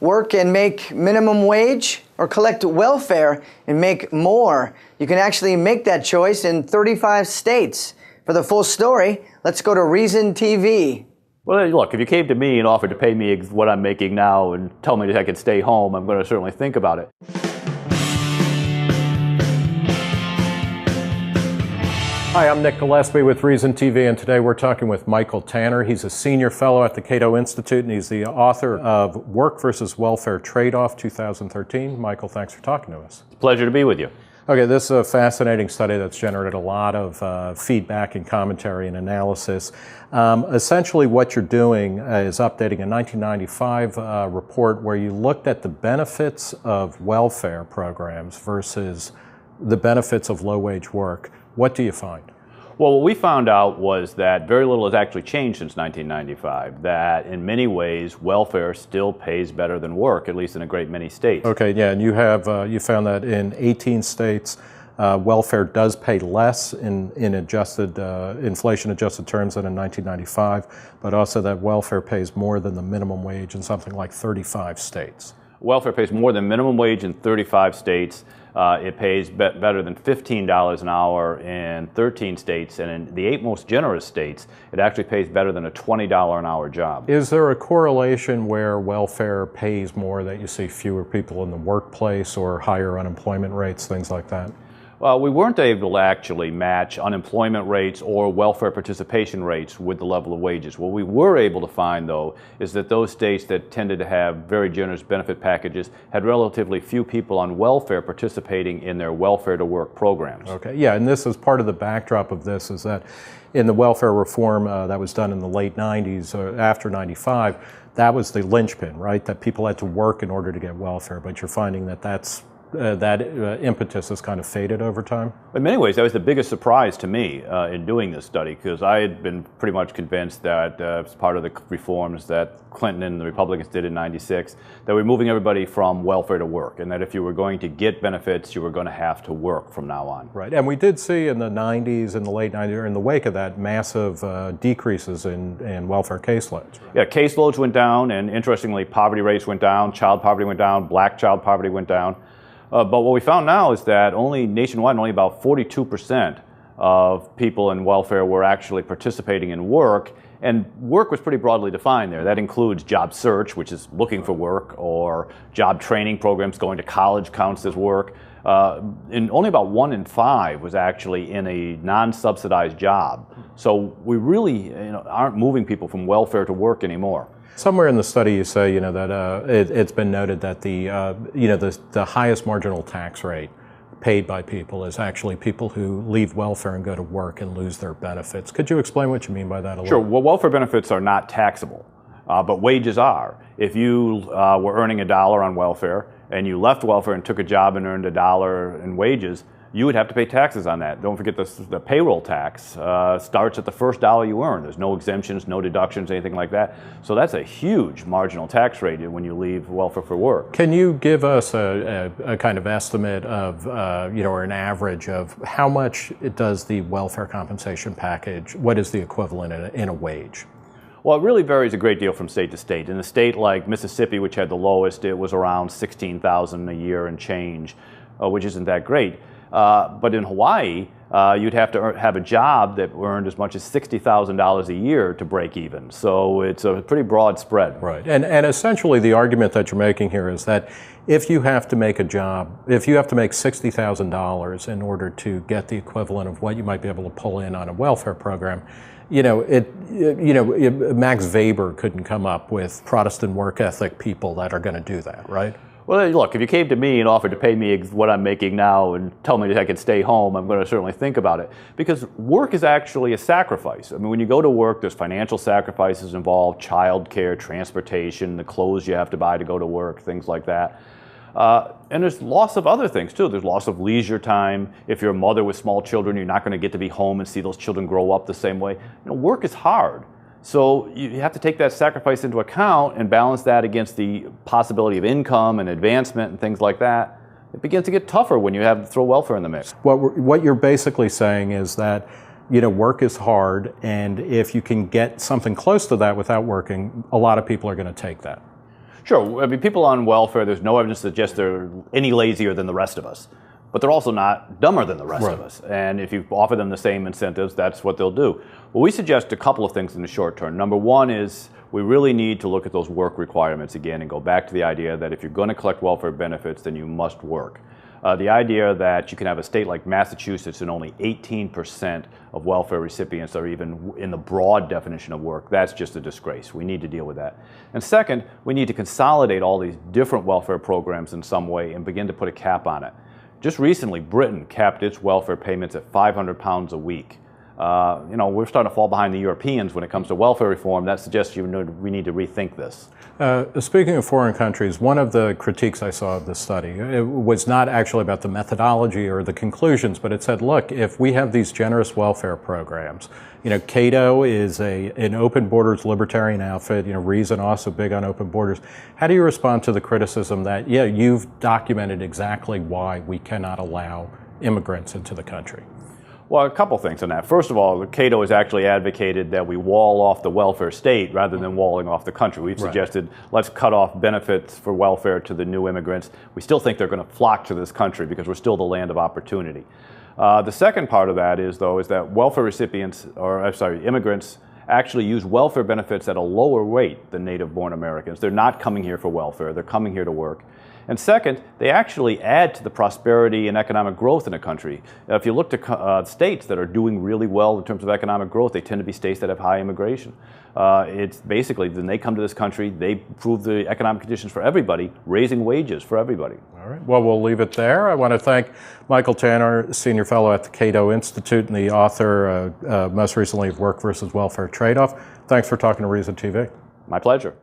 work and make minimum wage, or collect welfare and make more? You can actually make that choice in 35 states. For the full story, let's go to Reason TV. Well, look, if you came to me and offered to pay me what I'm making now and tell me that I could stay home, I'm going to certainly think about it. Hi, I'm Nick Gillespie with Reason TV, and today we're talking with Michael Tanner. He's a senior fellow at the Cato Institute, and he's the author of Work versus Welfare Trade-Off 2013. Michael, thanks for talking to us. It's a pleasure to be with you. Okay, this is a fascinating study that's generated a lot of feedback and commentary and analysis. Essentially what you're doing is updating a 1995 report where you looked at the benefits of welfare programs versus the benefits of low-wage work. What do you find? Well, what we found out was that very little has actually changed since 1995, that in many ways welfare still pays better than work, at least in a great many states. Okay, yeah, and you have you found that in 18 states welfare does pay less in adjusted inflation-adjusted terms than in 1995, but also that welfare pays more than the minimum wage in something like 35 states. Welfare pays more than minimum wage in 35 states. It pays better than $15 an hour in 13 states, and in the 8 most generous states, it actually pays better than a $20 an hour job. Is there a correlation where welfare pays more, that you see fewer people in the workplace or higher unemployment rates, things like that? Well, we weren't able to actually match unemployment rates or welfare participation rates with the level of wages. What we were able to find, though, is that those states that tended to have very generous benefit packages had relatively few people on welfare participating in their welfare to work programs. Okay, yeah, and this is part of the backdrop of this, is that in the welfare reform that was done in the late 90s, after 95, that was the linchpin, right? That people had to work in order to get welfare, but you're finding that that impetus has kind of faded over time? In many ways, that was the biggest surprise to me in doing this study, because I had been pretty much convinced that as part of the reforms that Clinton and the Republicans did in '96, that we're moving everybody from welfare to work, and that if you were going to get benefits, you were going to have to work from now on. Right, and we did see in the 90s, in the late 90s, or in the wake of that, massive decreases in welfare caseloads. Right? Yeah, caseloads went down, and interestingly, poverty rates went down, child poverty went down, black child poverty went down. But what we found now is that nationwide, only about 42% of people in welfare were actually participating in work, and work was pretty broadly defined there. That includes job search, which is looking for work, or job training programs, going to college counts as work. And only about 1 in 5 was actually in a non-subsidized job. So we really aren't moving people from welfare to work anymore. Somewhere in the study you say, that it's been noted that the highest marginal tax rate paid by people is actually people who leave welfare and go to work and lose their benefits. Could you explain what you mean by that a little? Sure. Well, welfare benefits are not taxable, but wages are. If you were earning $1 on welfare and you left welfare and took a job and earned $1 in wages, you would have to pay taxes on that. Don't forget the payroll tax starts at the first $1 you earn. There's no exemptions, no deductions, anything like that. So that's a huge marginal tax rate when you leave welfare for work. Can you give us a kind of estimate of, or an average of how much does the welfare compensation package, what is the equivalent in a wage? Well, it really varies a great deal from state to state. In a state like Mississippi, which had the lowest, it was around $16,000 a year and change, which isn't that great. But in Hawaii, you'd have to have a job that earned as much as $60,000 a year to break even. So it's a pretty broad spread. Right, and essentially the argument that you're making here is that if you have to make a job, if you have to make $60,000 in order to get the equivalent of what you might be able to pull in on a welfare program, Max Weber couldn't come up with Protestant work ethic people that are going to do that, right? Well, look, if you came to me and offered to pay me what I'm making now and tell me that I could stay home, I'm going to certainly think about it. Because work is actually a sacrifice. I mean, when you go to work, there's financial sacrifices involved, childcare, transportation, the clothes you have to buy to go to work, things like that. And there's loss of other things, too. There's loss of leisure time. If you're a mother with small children, you're not going to get to be home and see those children grow up the same way. Work is hard. So you have to take that sacrifice into account and balance that against the possibility of income and advancement and things like that. It begins to get tougher when you have to throw welfare in the mix. What you're basically saying is that work is hard, and if you can get something close to that without working, a lot of people are going to take that. Sure. I mean, people on welfare, there's no evidence to suggest they're any lazier than the rest of us. But they're also not dumber than the rest of us. And if you offer them the same incentives, that's what they'll do. Well, we suggest a couple of things in the short term. Number one is we really need to look at those work requirements again and go back to the idea that if you're going to collect welfare benefits, then you must work. The idea that you can have a state like Massachusetts and only 18% of welfare recipients are even in the broad definition of work, that's just a disgrace. We need to deal with that. And second, we need to consolidate all these different welfare programs in some way and begin to put a cap on it. Just recently, Britain capped its welfare payments at £500 a week. We're starting to fall behind the Europeans when it comes to welfare reform. That suggests we need to rethink this. Speaking of foreign countries, one of the critiques I saw of this study, it was not actually about the methodology or the conclusions, but it said, look, if we have these generous welfare programs, Cato is an open borders libertarian outfit, Reason also big on open borders. How do you respond to the criticism that, yeah, you've documented exactly why we cannot allow immigrants into the country? Well, a couple things on that. First of all, Cato has actually advocated that we wall off the welfare state rather than walling off the country. We've suggested let's cut off benefits for welfare to the new immigrants. We still think they're going to flock to this country because we're still the land of opportunity. The second part of that is that welfare recipients, immigrants actually use welfare benefits at a lower rate than native-born Americans. They're not coming here for welfare. They're coming here to work. And second, they actually add to the prosperity and economic growth in a country. If you look to states that are doing really well in terms of economic growth, they tend to be states that have high immigration. It's basically, when they come to this country, they improve the economic conditions for everybody, raising wages for everybody. All right. Well, we'll leave it there. I want to thank Michael Tanner, Senior Fellow at the Cato Institute and the author, most recently, of Work versus Welfare Trade-Off. Thanks for talking to Reason TV. My pleasure.